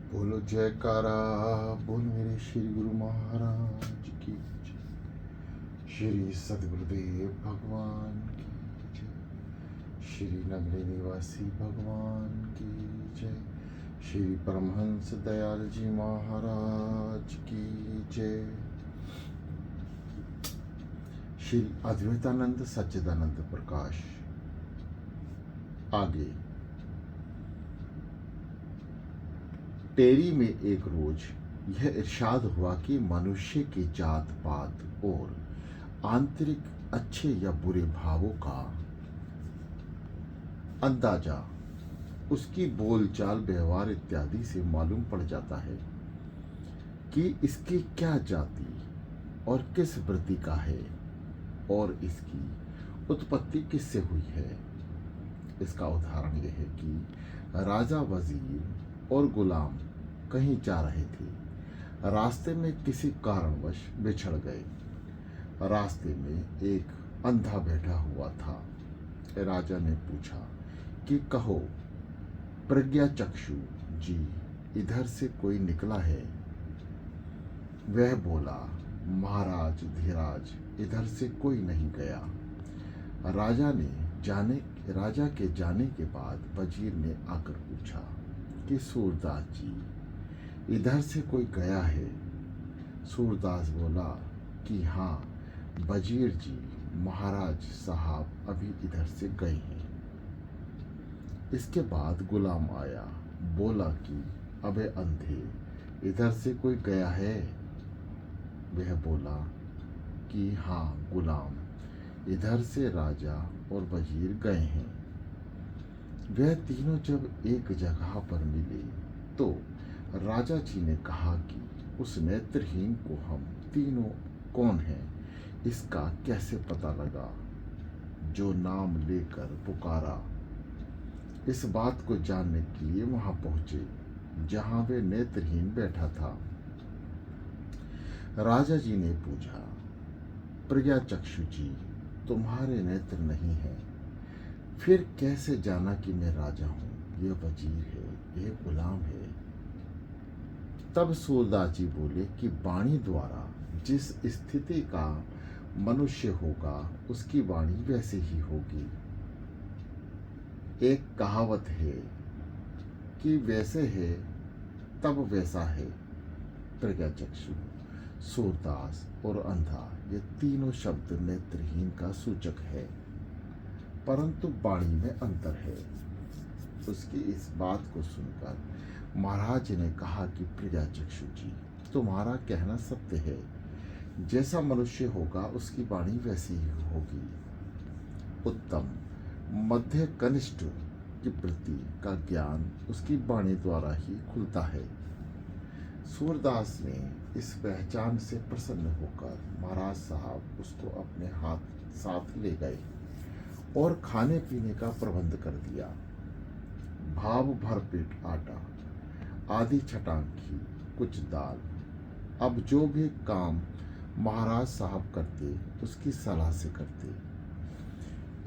बोलो जयकारा, बोल मेरे श्री गुरु महाराज की जय। श्री सदगुरुदेव भगवान की जय। श्री नगरी निवासी भगवान की जय। श्री परमहंस दयाल जी महाराज की जय। श्री अद्वैतानंद सच्चिदानंद प्रकाश। आगे टेरी में एक रोज यह इरशाद हुआ कि मनुष्य की जात पात और आंतरिक अच्छे या बुरे भावों का अंदाजा उसकी बोलचाल व्यवहार इत्यादि से मालूम पड़ जाता है कि इसकी क्या जाति और किस वृत्ति का है और इसकी उत्पत्ति किससे हुई है। इसका उदाहरण यह है कि राजा, वजीर और गुलाम कहीं जा रहे थे। रास्ते में किसी कारणवश बिछड़ गए। रास्ते में एक अंधा बैठा हुआ था। राजा ने पूछा कि कहो प्रज्ञा चक्षु जी, इधर से कोई निकला है? वह बोला, महाराज धीराज, इधर से कोई नहीं गया। राजा के जाने के बाद वजीर ने आकर पूछा कि सूरदास जी, इधर से कोई गया है? सूरदास बोला कि हाँ वजीर जी, महाराज साहब अभी इधर से गए हैं। इसके बाद गुलाम आया, बोला कि अबे अंधे, इधर से कोई गया है? वह बोला कि हाँ गुलाम, इधर से राजा और वजीर गए हैं। वह तीनों जब एक जगह पर मिले तो राजा जी ने कहा कि उस नेत्रहीन को हम तीनों कौन हैं, इसका कैसे पता लगा? जो नाम लेकर पुकारा। इस बात को जानने के लिए वहां पहुंचे जहां वे नेत्रहीन बैठा था। राजा जी ने पूछा, प्रज्ञा चक्षु जी, तुम्हारे नेत्र नहीं है, फिर कैसे जाना कि मैं राजा हूं, यह वजीर है, यह गुलाम है? तब सूरदास जी बोले कि वाणी द्वारा जिस स्थिति का मनुष्य होगा उसकी वाणी वैसे ही होगी। एक कहावत है कि वैसे है तब वैसा है। प्रज्ञा चक्षु, सूरदास और अंधा, ये तीनों शब्द नेत्रहीन का सूचक है, परंतु वाणी में अंतर है। उसकी इस बात को सुनकर महाराज ने कहा कि प्रज्ञा चक्षु जी, तुम्हारा कहना सत्य है। जैसा मनुष्य होगा उसकी वाणी वैसी ही होगी। उत्तम मध्य कनिष्ठ की वृत्ति का ज्ञान उसकी वाणी द्वारा ही खुलता है। सूरदास ने इस पहचान से प्रसन्न होकर महाराज साहब उसको अपने साथ ले गए और खाने पीने का प्रबंध कर दिया। भाव भर पेट आटा, आधी छटांग घी, कुछ दाल। अब जो भी काम महाराज साहब करते उसकी सलाह से करते।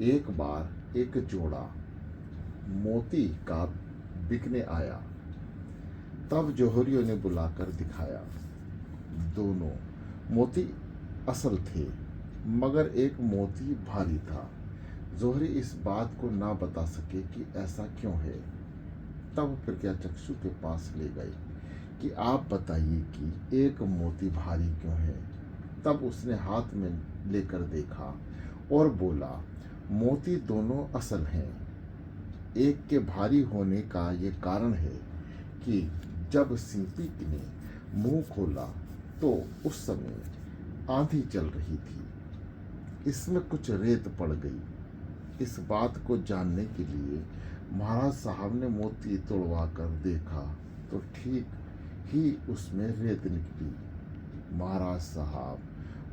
एक बार एक जोड़ा मोती का बिकने आया। तब जोहरियों ने बुलाकर दिखाया। दोनों मोती असल थे, मगर एक मोती भारी था। जोहरी इस बात को ना बता सके कि ऐसा क्यों है। तब प्रज्ञा चक्षु के पास ले गए कि आप बताइए कि एक मोती भारी क्यों है। तब उसने हाथ में लेकर देखा और बोला, मोती दोनों असल हैं। एक के भारी होने का ये कारण है कि जब सीपी ने मुंह खोला तो उस समय आंधी चल रही थी, इसमें कुछ रेत पड़ गई। इस बात को जानने के लिए महाराज साहब ने मोती तोड़वा कर देखा तो ठीक ही उसमें रेत निकली। महाराज साहब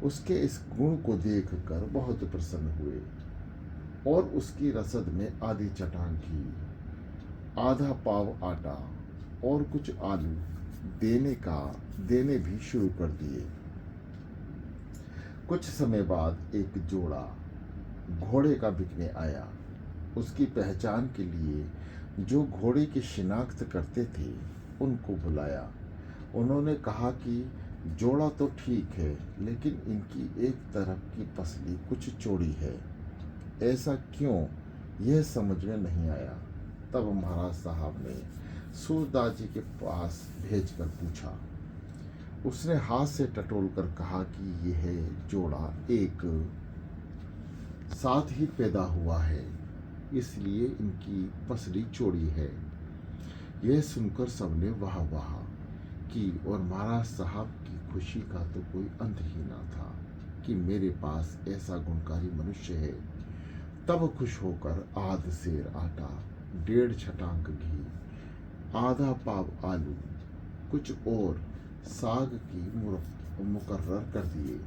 उसके इस गुण को देखकर बहुत प्रसन्न हुए और उसकी रसद में आधी चटांग घी, आधा पाव आटा और कुछ आलू देने भी शुरू कर दिए। कुछ समय बाद एक जोड़ा घोड़े का बिकने आया। उसकी पहचान के लिए जो घोड़े की शिनाख्त करते थे उनको बुलाया। उन्होंने कहा कि जोड़ा तो ठीक है, लेकिन इनकी एक तरफ की पसली कुछ चौड़ी है, ऐसा क्यों, यह समझ में नहीं आया। तब महाराज साहब ने सूरदास जी के पास भेजकर पूछा। उसने हाथ से टटोल कर कहा कि यह जोड़ा एक साथ ही पैदा हुआ है, इसलिए इनकी पसली चौड़ी है। यह सुनकर सबने वाह वाह की और महाराज साहब की खुशी का तो कोई अंत ही ना था कि मेरे पास ऐसा गुणकारी मनुष्य है। तब खुश होकर आध सेर आटा, 1.5 छटांक घी, आधा पाव आलू, कुछ और साग की मुकर्रर कर दिए।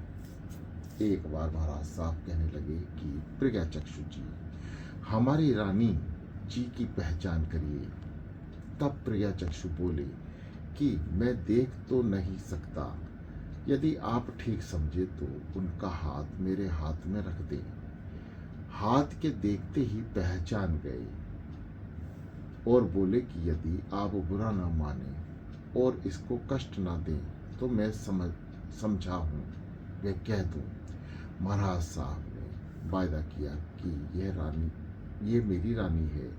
एक बार महाराज साहब कहने लगे कि प्रज्ञाचक्षु जी, हमारी रानी जी की पहचान करिए। तब प्रज्ञाचक्षु बोले कि मैं देख तो नहीं सकता, यदि आप ठीक समझे तो उनका हाथ मेरे हाथ में रख दें। हाथ के देखते ही पहचान गए और बोले कि यदि आप बुरा ना माने और इसको कष्ट ना दें तो मैं समझा हूँ, वे कह दूँ। महाराज साहब ने वायदा किया कि ये मेरी रानी है,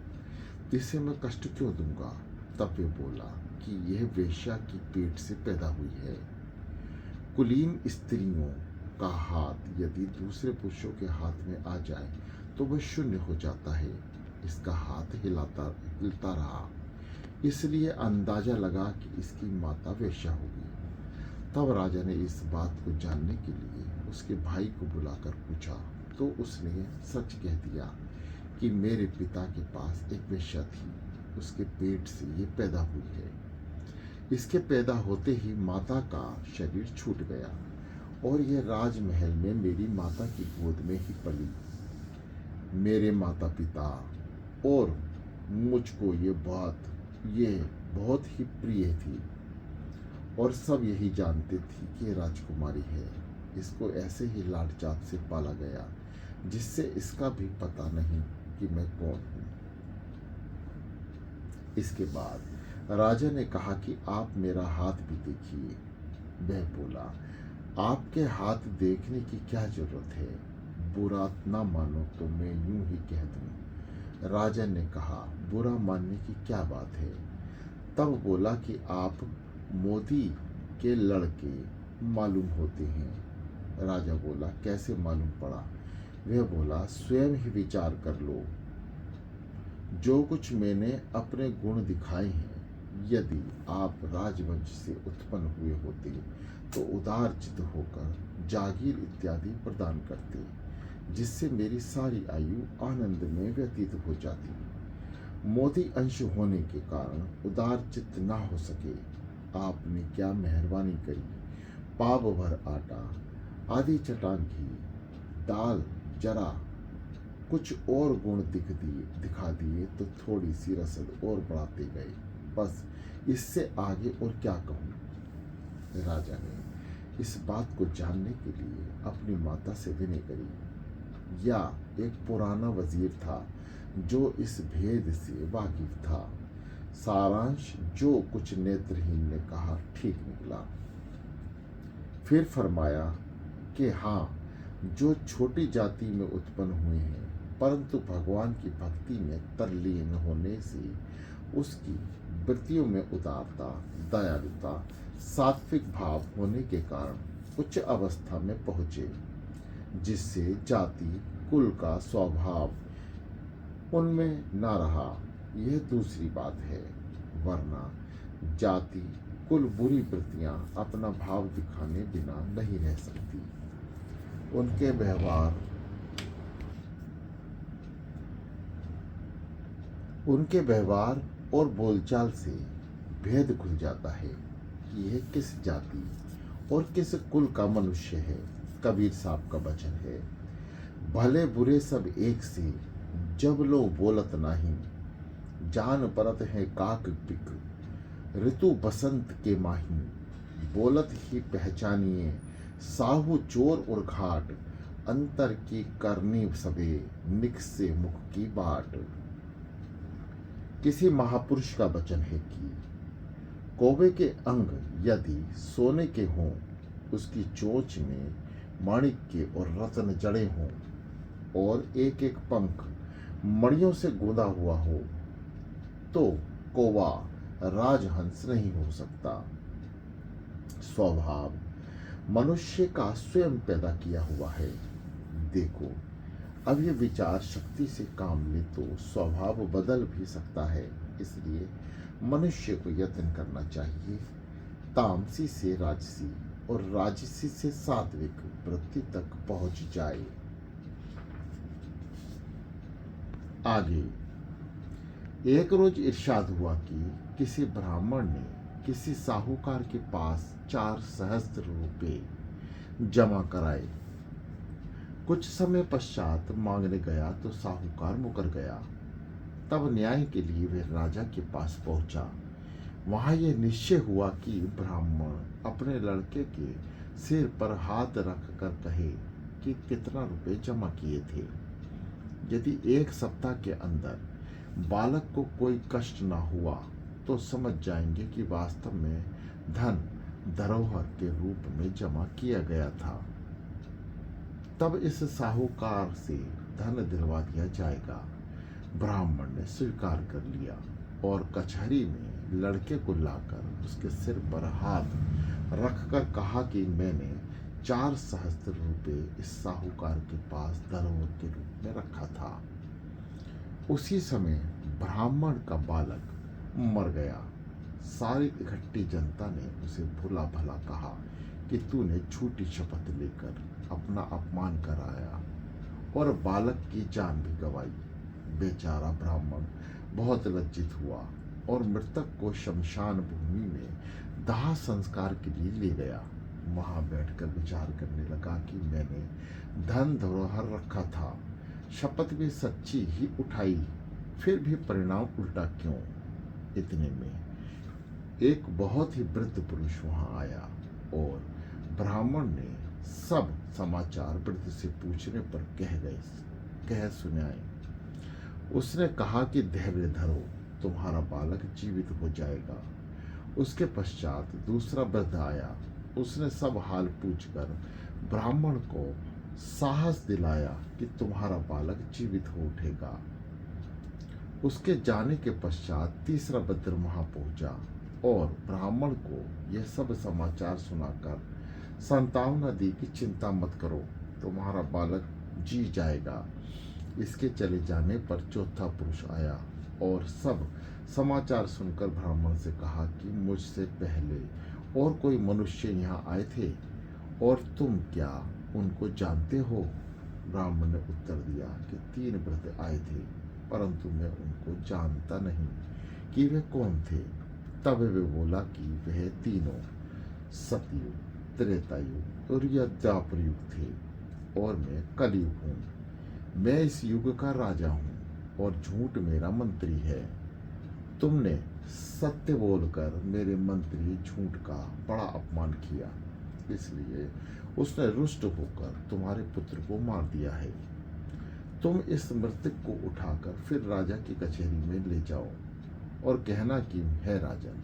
जिसे मैं कष्ट क्यों दूंगा। तब वे बोला कि यह वेश्या की पेट से पैदा हुई है। कुलीन स्त्रियों का हाथ यदि दूसरे पुरुषों के हाथ में आ जाए तो वह शून्य हो जाता है। इसका हाथ हिलता रहा, इसलिए अंदाजा लगा कि इसकी माता वेश्या होगी। तब राजा ने इस बात को जानने के लिए उसके भाई को बुलाकर पूछा, तो उसने सच कह दिया कि मेरे पिता के पास एक वेश्या थी, उसके पेट से ये पैदा हुई है। इसके पैदा होते ही माता का शरीर छूट गया और यह राजमहल में मेरी माता की गोद में ही पली। मेरे माता पिता और मुझको ये बहुत ही प्रिय थी और सब यही जानते थे कि राजकुमारी है। इसको ऐसे ही लाड चाप से पाला गया, जिससे इसका भी पता नहीं कि मैं कौन हूँ। इसके बाद राजा ने कहा कि आप मेरा हाथ भी देखिए। वह बोला, आपके हाथ देखने की क्या जरूरत है, बुरा ना मानो तो मैं यूं ही कह दूं। राजा ने कहा, बुरा मानने की क्या बात है। तब बोला कि आप मोदी के लड़के मालूम होते हैं। राजा बोला, कैसे मालूम पड़ा। वह बोला, स्वयं ही विचार कर लो। जो कुछ मैंने अपने गुण दिखाए हैं, यदि आप राजवंश से उत्पन्न हुए होते तो उदार चित्त होकर जागीर इत्यादि प्रदान करते, जिससे मेरी सारी आयु आनंद में व्यतीत हो जाती। मोदी अंश होने के कारण उदार चित्त ना हो सके। आपने क्या मेहरबानी करी, पाव भर आटा, आधी चटान घी, दाल, जरा कुछ और गुण दिखा दिए तो थोड़ी सी रसद और बढ़ाते गए। बस इससे आगे और क्या कहूँ। राजा ने इस बात को जानने के लिए अपनी माता से विनय करी। या एक पुराना वजीर था जो इस भेद से वाकिफ था। सारांश जो कुछ नेत्रहीन ने कहा ठीक निकला। फिर फरमाया कि हाँ, जो छोटी जाति में उत्पन्न हुए हैं परंतु भगवान की भक्ति में तल्लीन होने से उसकी वृत्तियों में उदारता, दयालुता, सात्विक भाव होने के कारण उच्च अवस्था में पहुँचे, जिससे जाति कुल का स्वभाव उनमें न रहा, यह दूसरी बात है। वरना जाति कुल बुरी वृत्तियां अपना भाव दिखाने बिना नहीं रह सकती। उनके व्यवहार और बोलचाल से भेद खुल जाता है कि यह किस जाति और किस कुल का मनुष्य है। कबीर साहब का वचन है, भले बुरे सब एक से, जब लो बोलत नहीं, जान परत है काक पिक, ऋतु बसंत के माही, बोलत ही पहचानिए, साहू चोर और घाट, अंतर की करनी सबे, निक से मुख की बाट। किसी महापुरुष का वचन है कि कौवे के अंग यदि सोने के हों, उसकी चोंच में माणिक्य और रत्न जड़े हों, और एक एक पंख मणियों से गूंदा हुआ हो, तो कौवा राजहंस नहीं हो सकता। स्वभाव मनुष्य का स्वयं पैदा किया हुआ है। देखो, अब ये विचार शक्ति से काम ले तो स्वभाव बदल भी सकता है। इसलिए मनुष्य को यत्न करना चाहिए तामसी से राजसी और राजसी से सात्विक वृत्ति तक पहुंच जाए। आगे एक रोज इरशाद हुआ कि किसी ब्राह्मण ने किसी साहूकार के पास 4 सहस्त्र रुपये जमा कराए। कुछ समय पश्चात मांगने गया तो साहूकार मुकर गया। तब न्याय के लिए वह राजा के पास पहुंचा। वहां यह निश्चय हुआ कि ब्राह्मण अपने लड़के के सिर पर हाथ रख कर कहे कि कितना रुपए जमा किए थे। यदि 1 सप्ताह के अंदर बालक को कोई कष्ट न हुआ तो समझ जाएंगे कि वास्तव में धन धरोहर के रूप में जमा किया गया था। तब इस साहूकार से धन दिलवा दिया जाएगा। ब्राह्मण ने स्वीकार कर लिया और कचहरी में लड़के को लाकर उसके सिर पर हाथ रखकर कहा कि मैंने 4 सहस्त्र रुपये इस साहूकार के पास धरोहर के रूप में रखा था। उसी समय ब्राह्मण का बालक मर गया। सारी इकट्ठी जनता ने उसे भला भला कहा कि तूने झूठी शपथ लेकर अपना अपमान कराया और बालक की जान भी गंवाई। बेचारा ब्राह्मण बहुत लज्जित हुआ और मृतक को शमशान भूमि में दाह संस्कार के लिए ले गया। वहां बैठकर विचार करने लगा कि मैंने धन धरोहर रखा था, शपथ भी सच्ची ही उठाई, फिर भी परिणाम उल्टा क्यों। इतने में एक बहुत ही वृद्ध पुरुष वहां आया और ब्राह्मण ने सब समाचार वृद्ध से पूछने पर कह सुनाए। उसने कहा कि धैर्य धरो, तुम्हारा बालक जीवित हो जाएगा। उसके पश्चात दूसरा वृद्ध आया। उसने सब हाल पूछकर ब्राह्मण को साहस दिलाया कि तुम्हारा बालक जीवित हो उठेगा। उसके जाने के पश्चात तीसरा वृद्ध वहां पहुंचा और ब्राह्मण को यह सब समाचार सुनाकर सांत्वना दी कि चिंता मत करो, तुम्हारा बालक जी जाएगा। इसके चले जाने पर चौथा पुरुष आया और सब समाचार सुनकर ब्राह्मण से कहा कि मुझसे पहले और कोई मनुष्य यहाँ आए थे और तुम क्या उनको जानते हो। ब्राह्मण ने उत्तर दिया कि 3 वृद्ध आए थे, परंतु मैं उनको जानता नहीं कि वे कौन थे। तब वे बोला कि वह तीनों सतयुग, त्रेतायुग और द्वापर युग थे और मैं कलयुग हूँ। मैं इस युग का राजा हूँ और झूठ मेरा मंत्री है। तुमने सत्य बोलकर मेरे मंत्री झूठ का बड़ा अपमान किया, इसलिए उसने रुष्ट होकर तुम्हारे पुत्र को मार दिया है। तुम इस मृतक को उठाकर फिर राजा की कचहरी में ले जाओ और कहना कि है राजन,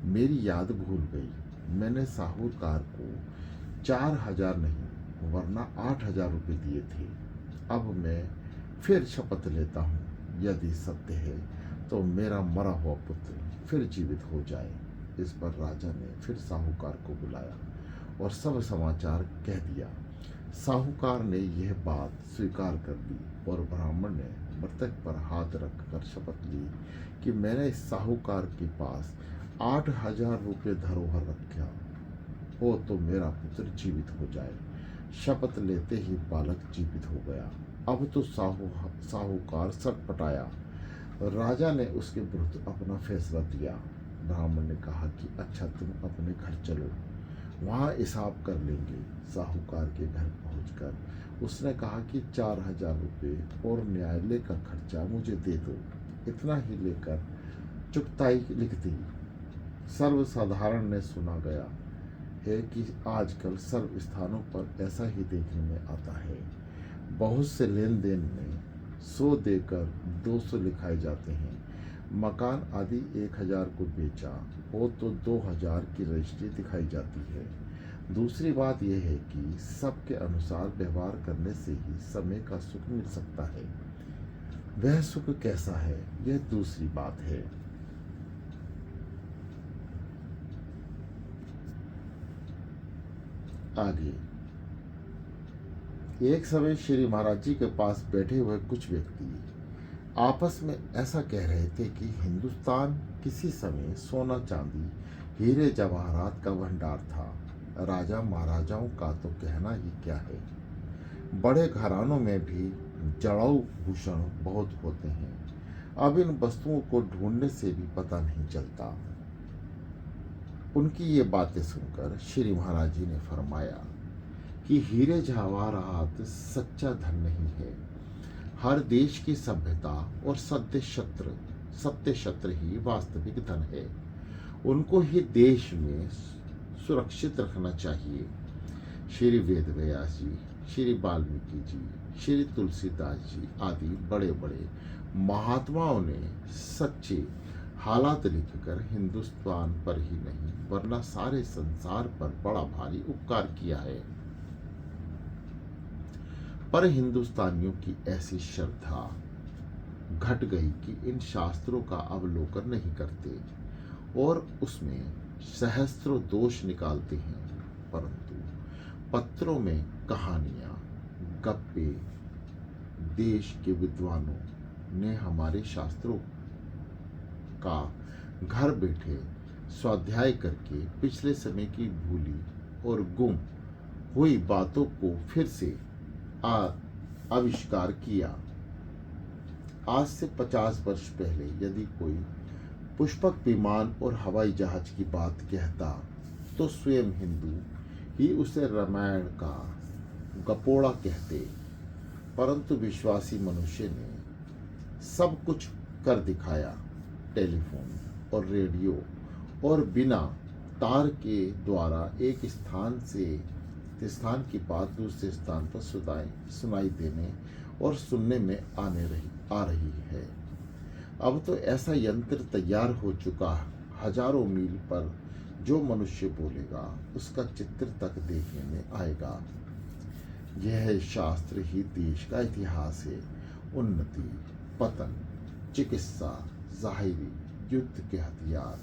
मेरी याद भूल गई। मैंने साहूकार को 4000 नहीं वरना 8000 रुपये दिए थे। अब मैं फिर शपथ लेता हूँ, यदि सत्य है तो मेरा मरा हुआ पुत्र फिर जीवित हो जाए। इस पर राजा ने फिर साहूकार को बुलाया और सब समाचार कह दिया। साहूकार ने यह बात स्वीकार कर ली और ब्राह्मण ने मृतक पर हाथ रखकर शपथ ली कि मैंने इस साहूकार के पास 8000 रुपये धरोहर रखा हो तो मेरा पुत्र जीवित हो जाए। शपथ लेते ही बालक जीवित हो गया। अब तो साहूकार सटपटाया। राजा ने उसके विरुद्ध अपना फैसला दिया। ब्राह्मण ने कहा कि अच्छा, तुम अपने घर चलो, वहाँ हिसाब कर लेंगे। साहूकार के घर पहुंचकर उसने कहा कि 4000 रुपये और न्यायालय का खर्चा मुझे दे दो। इतना ही लेकर चुकताई लिख दी। सर्वसाधारण ने सुना गया है कि आजकल सर्व स्थानों पर ऐसा ही देखने में आता है। बहुत से लेन देन में 100 देकर 200 लिखाए जाते हैं। मकान आदि 1,000 को बेचा हो तो 2,000 की रजिस्ट्री दिखाई जाती है। दूसरी बात यह है कि सबके अनुसार व्यवहार करने से ही समय का सुख मिल सकता है। वह सुख कैसा है, यह दूसरी बात है। आगे, एक समय श्री महाराज जी के पास बैठे हुए कुछ व्यक्ति आपस में ऐसा कह रहे थे कि हिंदुस्तान किसी समय सोना चांदी हीरे जवाहरात का भंडार था। राजा महाराजाओं का तो कहना ही क्या है। बड़े घरानों में भी जड़ाऊ भूषण बहुत होते हैं। अब इन वस्तुओं को ढूंढने से भी पता नहीं चलता। उनकी ये बातें सुनकर श्री महाराज जी ने फरमाया कि हीरे जवाहरात सच्चा धन नहीं है। हर देश की सभ्यता और सत्य शस्त्र ही वास्तविक धन है। उनको ही देश में सुरक्षित रखना चाहिए। श्री वेद व्यास जी, श्री वाल्मीकि जी, श्री तुलसीदास जी आदि बड़े बड़े महात्माओं ने सच्चे हालात लिखकर हिंदुस्तान पर ही नहीं वरना सारे संसार पर बड़ा भारी उपकार किया है। पर हिंदुस्तानियों की ऐसी श्रद्धा घट गई कि इन शास्त्रों का अवलोकन नहीं करते और उसमें सहस्त्रों दोष निकालते हैं। परंतु पत्रों में कहानियां, गप्पे देश के विद्वानों ने हमारे शास्त्रों का घर बैठे स्वाध्याय करके पिछले समय की भूली और गुम हुई बातों को फिर से आविष्कार किया। आज से 50 वर्ष पहले यदि कोई पुष्पक विमान और हवाई जहाज की बात कहता तो स्वयं हिंदू ही उसे रामायण का गपोड़ा कहते। परंतु विश्वासी मनुष्य ने सब कुछ कर दिखाया। टेलीफोन और रेडियो और बिना तार के द्वारा एक स्थान की बात दूसरे स्थान पर सुनाई देने और सुनने में आ रही है। अब तो ऐसा यंत्र तैयार हो चुका, हजारों मील पर जो मनुष्य बोलेगा उसका चित्र तक देखने में आएगा। यह शास्त्र ही देश का इतिहास है। उन्नति, पतन, चिकित्सा, जाहिरी, युद्ध के हथियार,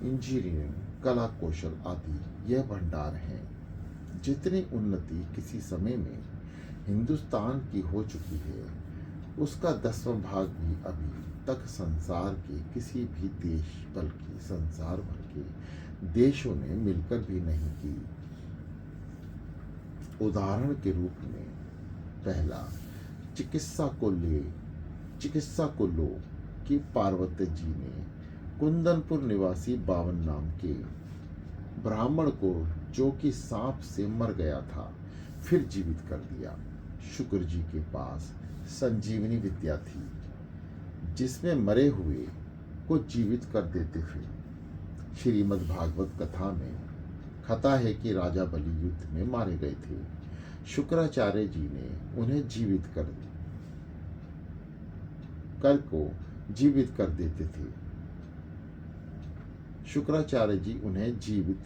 इंजीनियरिंग, कला कौशल आदि यह भंडार हैं। जितनी उन्नति किसी समय में हिंदुस्तान की हो चुकी है उसका 10वां भाग भी अभी तक संसार के किसी भी देश बल्कि संसार भर के देशों ने मिलकर भी नहीं की। उदाहरण के रूप में पहला चिकित्सा को लो कि पार्वती जी ने कुंदनपुर निवासी बावन नाम के ब्राह्मण को जो कि सांप से मर गया था फिर जीवित कर दिया। शुक्र जी के पास संजीवनी विद्या थी जिसमें मरे हुए को जीवित कर देते थे। श्रीमद् भागवत कथा में कथा है कि राजा बलि युद्ध में मारे गए थे। शुक्राचार्य जी ने उन्हें जीवित कर देते थे। शुक्राचार्य जी उन्हें जीवित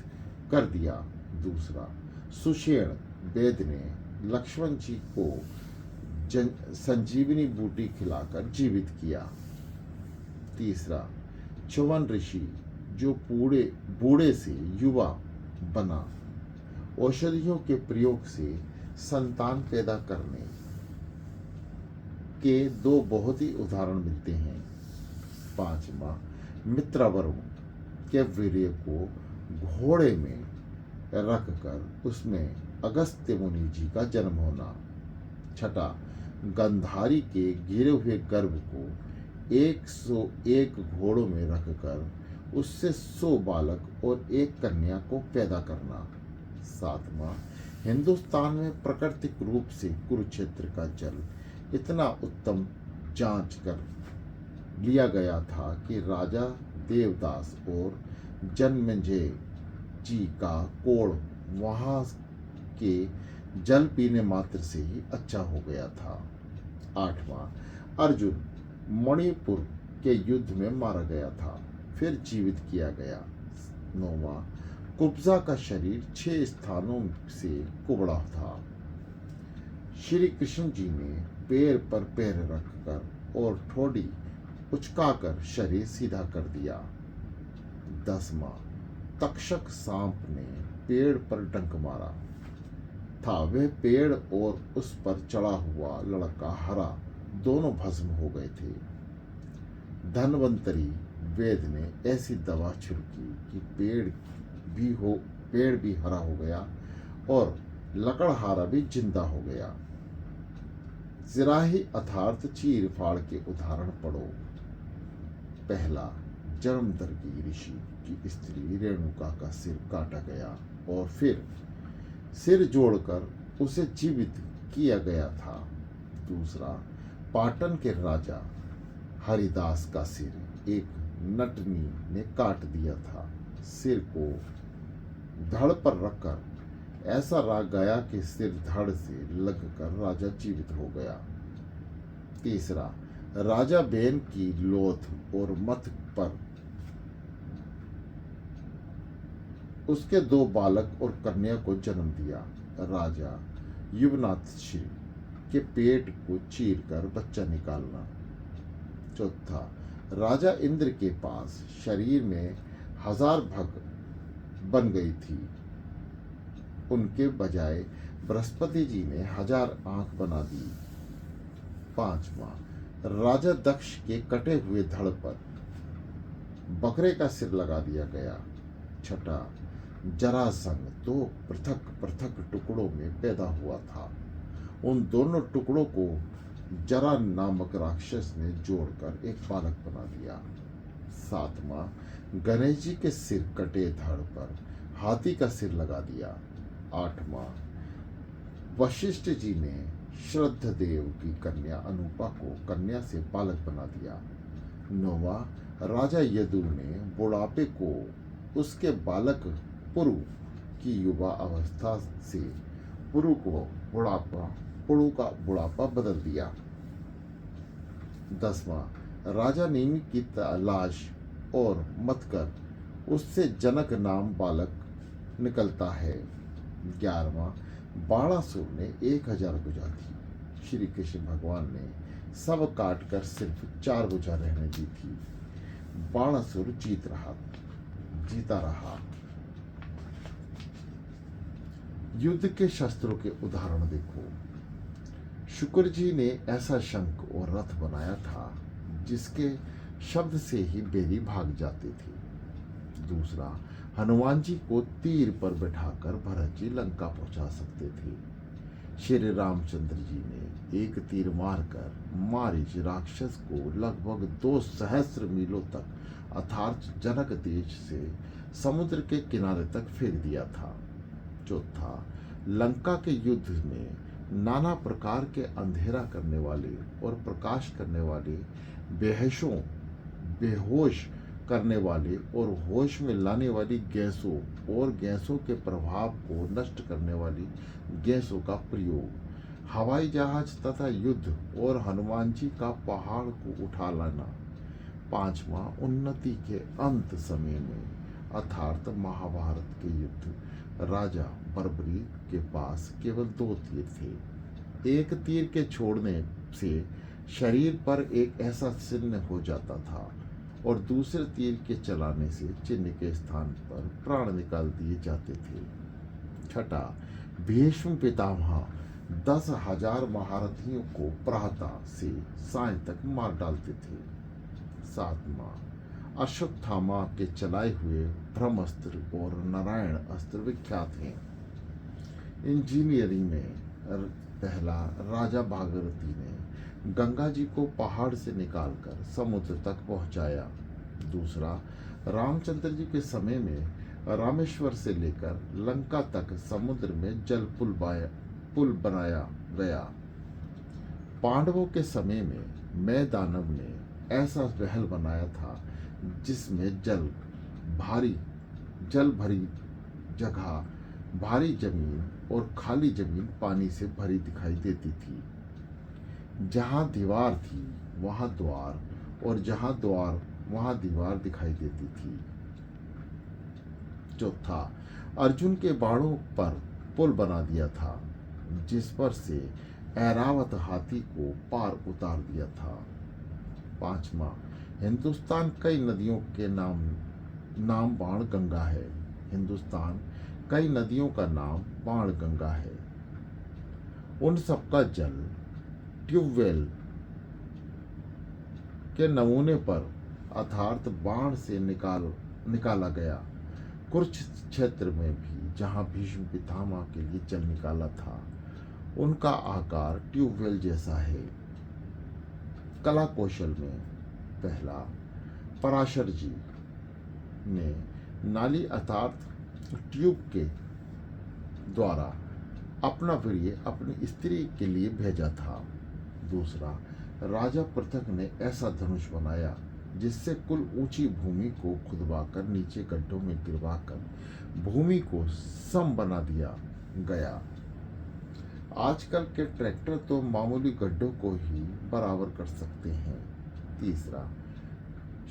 कर दिया। दूसरा, सुषेण वेद ने लक्ष्मण जी को संजीवनी बूटी खिलाकर जीवित किया। तीसरा, च्यवन ऋषि जो बूढ़े से युवा बना, औषधियों के प्रयोग से संतान पैदा करने के 2 बहुत ही उदाहरण मिलते हैं। पांचवा, मित्रवरुण के वीर्य को घोड़े में रखकर उसमें अगस्त्य मुनि जी का जन्म होना। छठा, गंधारी के गिरे हुए गर्भ को 101 घोड़ों में रखकर उससे 100 बालक और 1 कन्या को पैदा करना। सातवां, हिंदुस्तान में प्राकृतिक रूप से कुरुक्षेत्र का जल इतना उत्तम जांच कर लिया गया था कि राजा देवदास और जन्मेजय जी का कोढ़ वहाँ के जल पीने मात्र से ही अच्छा हो गया था। आठवां, अर्जुन मणिपुर के युद्ध में मारा गया था, फिर जीवित किया गया। 9वां, कुब्जा का शरीर 6 स्थानों से कुबड़ा था। श्री कृष्ण जी ने पैर पर पैर रखकर और ठोड़ी उचकाकर शरीर सीधा कर दिया। 10वां, तक्षक सांप ने पेड़ पर डंक मारा था। वह पेड़ और उस पर चढ़ा हुआ लड़का हरा दोनों भस्म हो गए थे। धन्वंतरी वेद ने ऐसी दवा छिड़की कि पेड़ भी हरा हो गया और लकड़हारा भी जिंदा हो गया। जिराही अर्थात चीर फाड़ के उदाहरण पढ़ो। पहला, जन्मदर्गी ऋषि की स्त्री रेणुका का सिर काटा गया और फिर सिर जोड़कर उसे जीवित किया गया था। दूसरा, पाटन के राजा हरिदास का सिर एक नटनी ने काट दिया था। सिर को धड़ पर रखकर ऐसा राग गाया कि सिर धड़ से लगकर राजा जीवित हो गया। तीसरा, राजा बेन की लोथ और मत पर उसके 2 बालक और कन्या को जन्म दिया। राजा युवनाथ श्री के पेट को चीरकर बच्चा निकालना। चौथा, राजा इंद्र के पास शरीर में 1000 भग बन गई थी। उनके बजाय बृहस्पति जी ने 1000 आंख बना दी। 5वां, राजा दक्ष के कटे हुए धड़ पर बकरे का सिर लगा दिया गया। 6ठा, जरासंध 2 पृथक पृथक टुकड़ों में पैदा हुआ था। उन दोनों टुकड़ों को जरा नामक राक्षस ने जोड़कर एक बालक बना दिया। 7वां, गणेश जी के सिर कटे धड़ पर हाथी का सिर लगा दिया। 8वां, वशिष्ठ जी ने श्रद्धदेव की कन्या अनुपा को कन्या से बालक बना दिया। 9वां, राजा यदु ने बुढ़ापे को उसके बालक पुरु की युवा अवस्था से पुरु का बुढ़ापा बदल दिया। 10वां, राजा नीमि की तलाश और मत कर उससे जनक नाम बालक निकलता है। 11वां, बाणासुर ने 1000 भुजा थी। श्री कृष्ण भगवान ने सब काट कर सिर्फ 4 भुजा रहने दी थी। बाणासुर जीता रहा। युद्ध के शस्त्रों के उदाहरण देखो। शुक्र जी ने ऐसा शंख और रथ बनाया था जिसके शब्द से ही बैरी भाग जाते थे। दूसरा, हनुमान जी को तीर पर बैठाकर भरत जी लंका पहुंचा सकते थे। श्री रामचंद्र जी ने एक तीर मारकर मारीच राक्षस को लगभग 2 सहस्त्र मीलों तक अर्थात जनक देश से समुद्र के किनारे तक फेंक दिया था। चौथा, लंका के युद्ध में नाना प्रकार के अंधेरा करने वाले और प्रकाश करने वाले, बेहोश करने वाले और होश में लाने वाली गैसों और गैसों के प्रभाव को नष्ट करने वाली गैसों का प्रयोग, हवाई जहाज तथा युद्ध और हनुमान जी का पहाड़ को उठा लाना। 5वां, उन्नति के अंत समय में अर्थात महाभारत के युद्ध, राजा बर्बरी के पास केवल 2 तीर थे। एक तीर के छोड़ने से शरीर पर एक ऐसा चिन्ह हो जाता था और दूसरे तीर के चलाने से चिन्ह के स्थान पर प्राण निकाल दिए जाते थे। 6ठा, भीष्म पितामह 10,000 महारथियों को प्रातः से साय तक मार डालते थे। 7वां, अश्वत्थामा के चलाए हुए ब्रह्मास्त्र और नारायण अस्त्र विख्यात हैं। इंजीनियरिंग में पहला, राजा भागीरथी ने गंगा जी को पहाड़ से निकालकर समुद्र तक पहुंचाया। दूसरा, रामचंद्र जी के समय में रामेश्वर से लेकर लंका तक समुद्र में जल पुल बनाया गया। पांडवों के समय में मैं दानव ने ऐसा महल बनाया था जिसमें जल भरी जगह, भारी जमीन और खाली जमीन पानी से भरी दिखाई देती थी। जहाँ दीवार थी वहाँ द्वार और जहां द्वार वहां दीवार दिखाई देती थी। चौथा, अर्जुन के बाणों पर पुल बना दिया था, जिस पर से ऐरावत हाथी को पार उतार दिया था। पांचवा, हिंदुस्तान कई नदियों के नाम बाण गंगा है। हिंदुस्तान कई नदियों का नाम बाण गंगा है। उन सबका जल ट्यूबवेल के नमूने पर अर्थात बाण से निकाला गया। कुरुक्षेत्र क्षेत्र में भी जहां भीष्म पितामह के लिए जल निकाला था, उनका आकार ट्यूबवेल जैसा है। कला कौशल में पहला, पराशर जी ने नाली अर्थात ट्यूब के द्वारा अपना वीर्य अपनी स्त्री के लिए भेजा था। दूसरा, राजा पृथक ने ऐसा धनुष बनाया जिससे कुल ऊंची भूमि को खुदवाकर नीचे गड्ढों में गिरवाकर भूमि को सम बना दिया गया। आजकल के ट्रैक्टर तो मामूली गड्ढों को ही बराबर कर सकते हैं। तीसरा,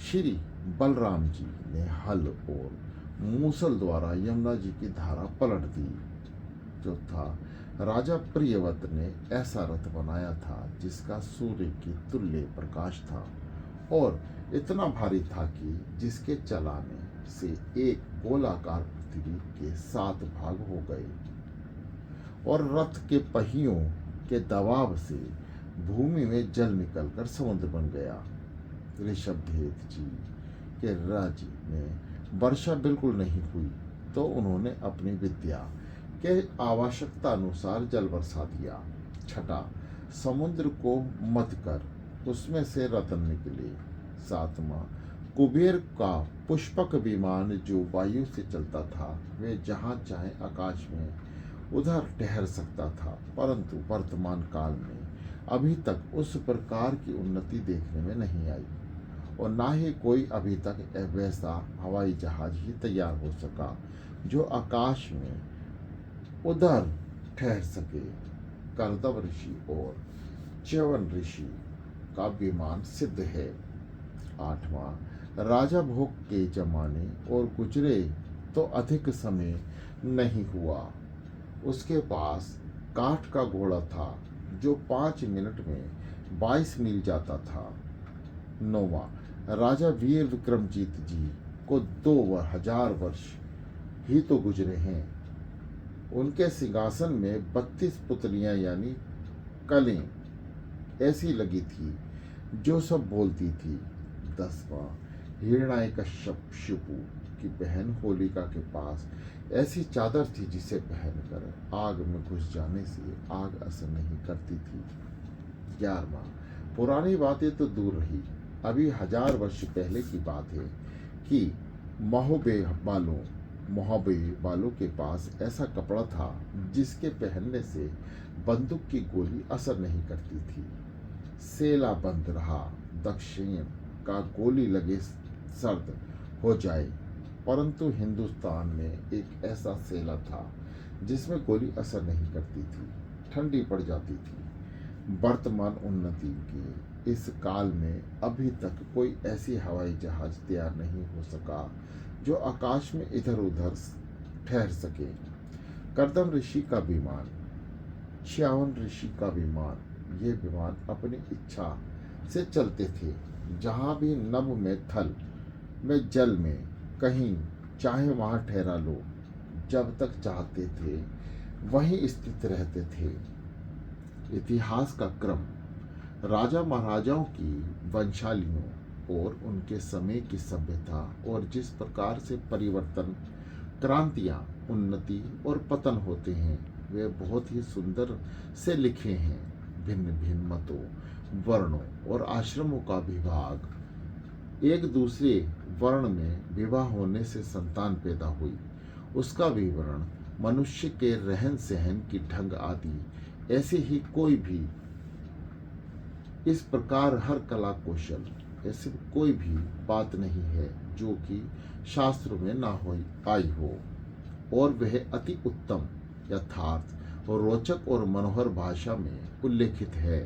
श्री बलराम जी ने हल और मूसल द्वारा यमुना जी की धारा पलट दी। चौथा, राजा प्रियव्रत ने ऐसा रथ बनाया था जिसका सूर्य के तुल्य प्रकाश था और इतना भारी था कि जिसके चलाने से एक गोलाकार पृथ्वी के 7 भाग हो गए और रथ के पहियों के दबाव से भूमि में जल निकलकर समुद्र बन गया। ऋषभदेव जी के राज्य में वर्षा बिल्कुल नहीं हुई तो उन्होंने अपनी विद्या के आवश्यकता अनुसार जल बरसा दिया। छठा, समुद्र को मथ कर उसमें से रत्न निकले। सातवां, कुबेर का पुष्पक विमान जो वायु से चलता था, वे जहाँ चाहे आकाश में उधर ठहर सकता था, परंतु वर्तमान काल में अभी तक उस प्रकार की उन्नति देखने में नहीं आई और ना ही कोई अभी तक वैसा हवाई जहाज ही तैयार हो सका जो आकाश में उधर ठहर सके। कर्दम ऋषि और च्यवन ऋषि का विमान सिद्ध है। आठवां, राजा भोग के जमाने और गुजरे तो अधिक समय नहीं हुआ, उसके पास काठ का घोड़ा था जो 5 मिनट में 22 मील जाता था। नौवां, राजा वीर विक्रमजीत जी को 2000 वर्ष ही तो गुजरे हैं। उनके सिंहासन में 32 पुतलियां यानी कलें ऐसी लगी थी जो सब बोलती थी। 10वां, हिरण्यकश्यप शिपु की बहन होलिका के पास ऐसी चादर थी जिसे पहनकर आग में घुस जाने से आग असर नहीं करती थी। 11वां, पुरानी बातें तो दूर रही, अभी 1000 वर्ष पहले की बात है कि महोबे बालों के पास ऐसा कपड़ा था जिसके पहनने से बंदूक की गोली असर नहीं करती थी। सेला बंद रहा, दक्षिण का गोली लगे सर्द हो जाए, परंतु हिंदुस्तान में एक ऐसा सेला था जिसमें गोली असर नहीं करती थी, ठंडी पड़ जाती थी। वर्तमान उन्नति के इस काल में अभी तक कोई ऐसी हवाई जहाज तैयार नहीं हो सका जो आकाश में इधर उधर ठहर सके। कर्दम ऋषि का विमान, च्यवन ऋषि का विमान, ये विमान अपनी इच्छा से चलते थे, जहाँ भी नभ में, थल में, जल में, कहीं चाहे वहाँ ठहरा लो, जब तक चाहते थे वहीं स्थित रहते थे। इतिहास का क्रम राजा महाराजाओं की वंशालियों और उनके समय की सभ्यता और जिस प्रकार से परिवर्तन, क्रांतियाँ, उन्नति और पतन होते हैं, वे बहुत ही सुंदर से लिखे हैं। भिन्न भिन्न मतों, वर्णों और आश्रमों का विभाग, एक दूसरे वर्ण में विवाह होने से संतान पैदा हुई, उसका विवरण, मनुष्य के रहन सहन की ढंग आदि, ऐसे ही कोई भी इस प्रकार हर कला कौशल, ऐसी कोई भी बात नहीं है जो कि शास्त्रों में ना हो आई हो और वह अति उत्तम, यथार्थ और रोचक और मनोहर भाषा में उल्लेखित है।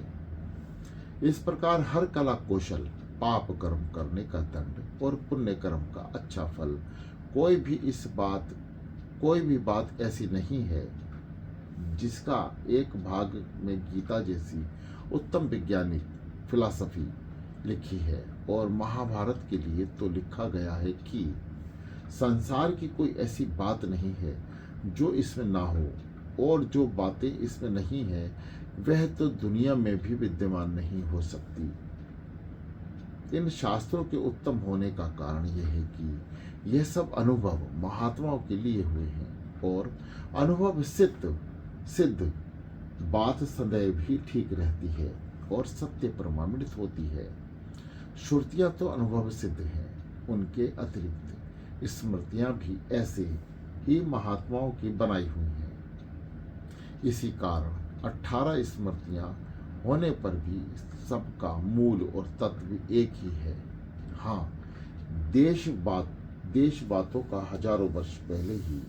इस प्रकार हर कला कौशल पाप कर्म करने का दंड और पुण्य कर्म का अच्छा फल। कोई भी बात ऐसी नहीं है जिसका एक भाग में गीता जैसी उत्तम वैज्ञानिक फिलॉसफी लिखी है। और महाभारत के लिए तो लिखा गया है कि संसार की कोई ऐसी बात नहीं है जो इसमें ना हो, और जो बातें इसमें नहीं है वह तो दुनिया में भी विद्यमान नहीं हो सकती। इन शास्त्रों के उत्तम होने का कारण यह है कि यह सब अनुभव महात्माओं के लिए हुए हैं, और अनुभव सिद्ध बात सदैव ही ठीक रहती है और सत्य प्रमाणित होती है। श्रुतियां तो अनुभव सिद्ध हैं, उनके अतिरिक्त स्मृतियां भी ऐसे ही महात्माओं की बनाई हुई हैं। इसी कारण 18 स्मृतियां होने पर भी सबका मूल और तत्व एक ही है। हाँ, देश बातों का हजारों वर्ष पहले ही,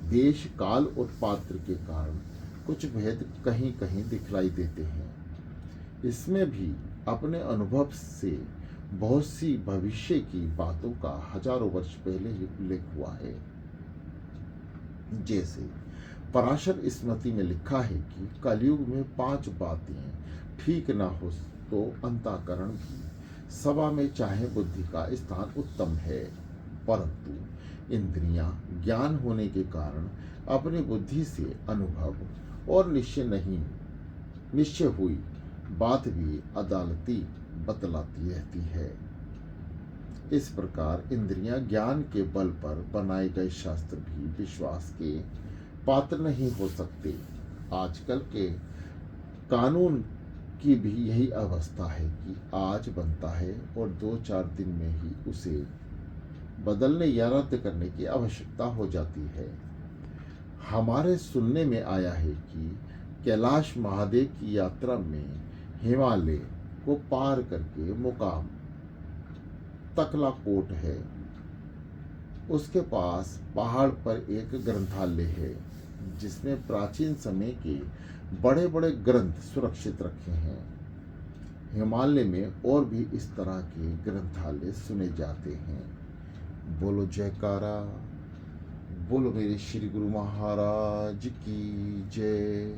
देश काल और पात्र के कारण कुछ भेद कहीं कहीं दिखलाई देते हैं। इसमें भी अपने अनुभव से बहुत सी भविष्य की बातों का हजारों वर्ष पहले ही उल्लेख हुआ है। जैसे पराशर स्मृति में लिखा है कि कलयुग में 5 बातें ठीक न हो तो अंतःकरण भी सभा में चाहे बुद्धि का स्थान उत्तम है, परंतु इंद्रियां ज्ञान होने के कारण अपनी बुद्धि से अनुभव और निश्चय हुई बात भी अदालती बतलाती रहती है। इस प्रकार इंद्रियां ज्ञान के बल पर बनाए गए शास्त्र भी विश्वास के पात्र नहीं हो सकते। आजकल के कानून की भी यही अवस्था है कि आज बनता है और 2-4 दिन में ही उसे बदलने या रद्द करने की आवश्यकता हो जाती है। हमारे सुनने में आया है कि कैलाश महादेव की यात्रा में हिमालय को पार करके मुकाम तकलाकोट है। उसके पास पहाड़ पर एक ग्रंथालय है जिसमें प्राचीन समय के बड़े बड़े ग्रंथ सुरक्षित रखे हैं। हिमालय में और भी इस तरह के ग्रंथालय सुने जाते हैं। बोलो जयकारा, बोलो मेरे श्री गुरु महाराज की जय।